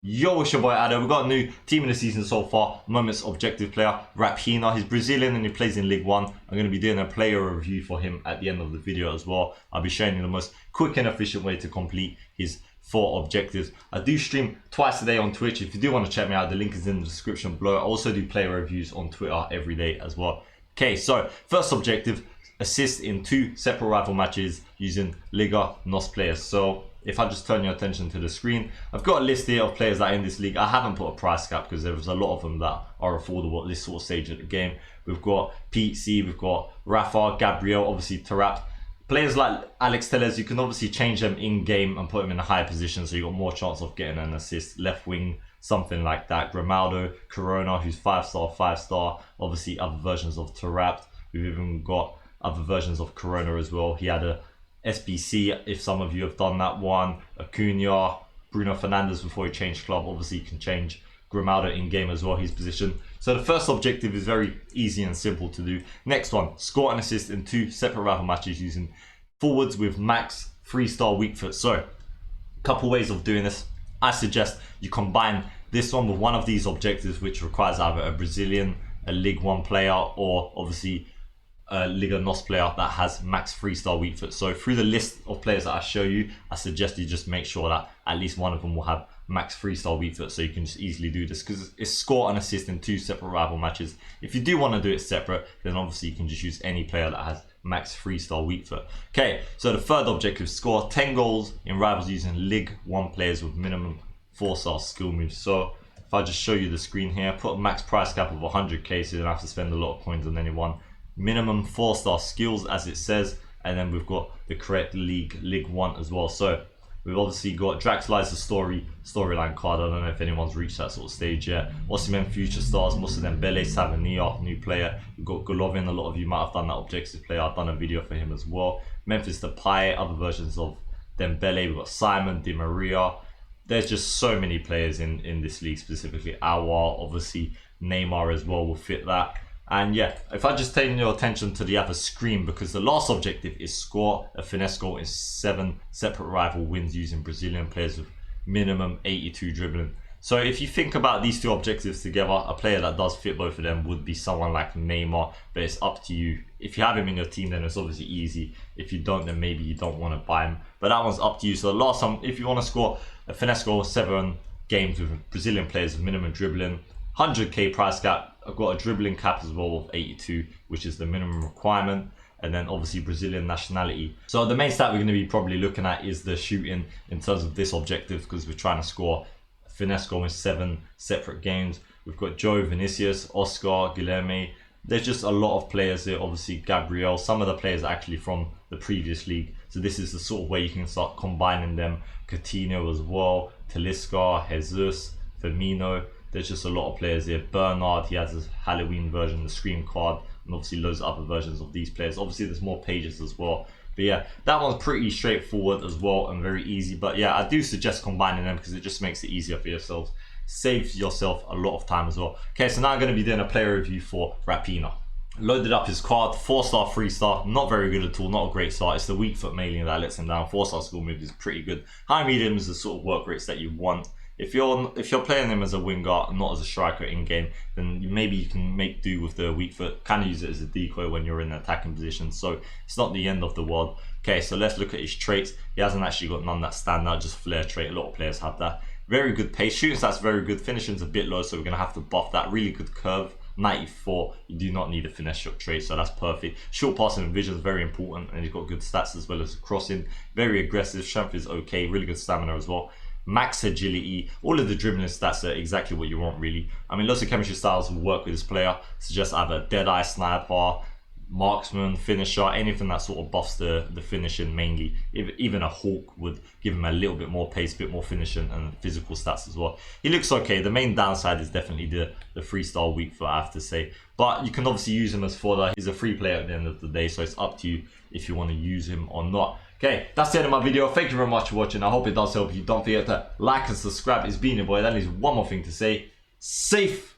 Yo, it's your boy Adam. We've got a new team in the season so far. Moments objective player, Raphinha. He's Brazilian and he plays in League 1. I'm going to be doing a player review for him at the end of the video as well. I'll be showing you the most quick and efficient way to complete his 4 objectives. I do stream twice a day on Twitch. If you do want to check me out, the link is in the description below. I also do player reviews on Twitter every day as well. Okay, so first objective, assist in 2 separate rival matches using Liga NOS players. So if I just turn your attention to the screen, I've got a list here of players that are in this league. I haven't put a price cap because there's a lot of them that are affordable at this sort of stage of the game. We've got Pete C, we've got Rafa, Gabriel, obviously Totssf. Players like Alex Telles, you can obviously change them in game and put them in a higher position, so you got more chance of getting an assist. Left wing, something like that. Grimaldo, Corona, who's 5-star, 5-star. Obviously other versions of Totssf. We've even got other versions of Corona as well. He had a SBC, if some of you have done that one. Acuna, Bruno Fernandes before he changed club. Obviously you can change Grimaldo in game as well, his position. So the first objective is very easy and simple to do. Next one, score an assist in 2 separate rival matches using forwards with max 3-star weak foot. So a couple ways of doing this. I suggest you combine this one with one of these objectives, which requires either a Brazilian, a League 1 player, or obviously a Liga NOS player that has max 3-star weak foot. So through the list of players that I show you, I suggest you just make sure that at least one of them will have max 3-star weak foot, so you can just easily do this because it's score and assist in 2 separate rival matches. If you do want to do it separate, then obviously you can just use any player that has max 3-star weak foot. Okay, so the third objective, score 10 goals in rivals using League 1 players with minimum 4-star skill moves. So if I just show you the screen here, put a max price cap of 100k, so you don't have to spend a lot of coins on anyone. Minimum 4-star skills as it says, and then we've got the correct League 1 as well. So we've obviously got Draxler's storyline card. I don't know if anyone's reached that sort of stage yet. Osimhen future stars, Moussa Dembele, Savania, new player. We've got Golovin, a lot of you might have done that objective player. I've done a video for him as well. Memphis Depay, other versions of Dembele. We've got Simon, Di Maria. There's just so many players in this league, specifically Awar, obviously Neymar as well will fit that. And yeah, if I just take your attention to the other screen, because the last objective is score a finesse goal in 7 separate rival wins using Brazilian players with minimum 82 dribbling. So if you think about these 2 objectives together, a player that does fit both of them would be someone like Neymar, but it's up to you. If you have him in your team, then it's obviously easy. If you don't, then maybe you don't want to buy him, but that one's up to you. So the last one, if you want to score a finesse goal 7 games with Brazilian players with minimum dribbling, 100k price cap. I've got a dribbling cap as well of 82, which is the minimum requirement, and then obviously Brazilian nationality. So the main stat we're going to be probably looking at is the shooting in terms of this objective, because we're trying to score a finesse goal in 7 separate games. We've got Joe, Vinicius, Oscar, Guilherme. There's just a lot of players here. Obviously Gabriel, some of the players are actually from the previous league, so this is the sort of way you can start combining them. Coutinho as well, Talisca, Jesus, Firmino. There's just a lot of players here. Bernard, he has his Halloween version, the Scream card, and obviously loads of other versions of these players. Obviously there's more pages as well. But yeah, that one's pretty straightforward as well and very easy. But yeah, I do suggest combining them because it just makes it easier for yourselves. Saves yourself a lot of time as well. Okay, so now I'm going to be doing a player review for Raphinha. Loaded up his card, 4-star, 3-star, not very good at all, not a great start. It's the weak foot mainly that lets him down. 4-star skill move is pretty good. High medium is the sort of work rates that you want. If you're playing him as a winger, not as a striker in game, then maybe you can make do with the weak foot. Kind of use it as a decoy when you're in an attacking position. So it's not the end of the world. Okay, so let's look at his traits. He hasn't actually got none that stand out, just flair trait. A lot of players have that. Very good pace. Shooting stats very good. Finishing's a bit low, so we're gonna have to buff that. Really good curve. 94. You do not need a finesse shot trait, so that's perfect. Short passing and vision is very important, and he's got good stats as well as crossing. Very aggressive. Strength is okay. Really good stamina as well. Max agility, all of the dribbling stats are exactly what you want really. I mean, lots of chemistry styles will work with this player. Suggest either Deadeye, Sniper, Marksman, Finisher, anything that sort of buffs the finishing mainly. Even a Hawk would give him a little bit more pace, a bit more finishing and physical stats as well. He looks okay. The main downside is definitely the 3-star weak foot, I have to say. But you can obviously use him as fodder. He's a free player at the end of the day, so it's up to you if you want to use him or not. Okay, that's the end of my video. Thank you very much for watching. I hope it does help you. Don't forget to like and subscribe. It's been your boy. That leaves one more thing to say. Safe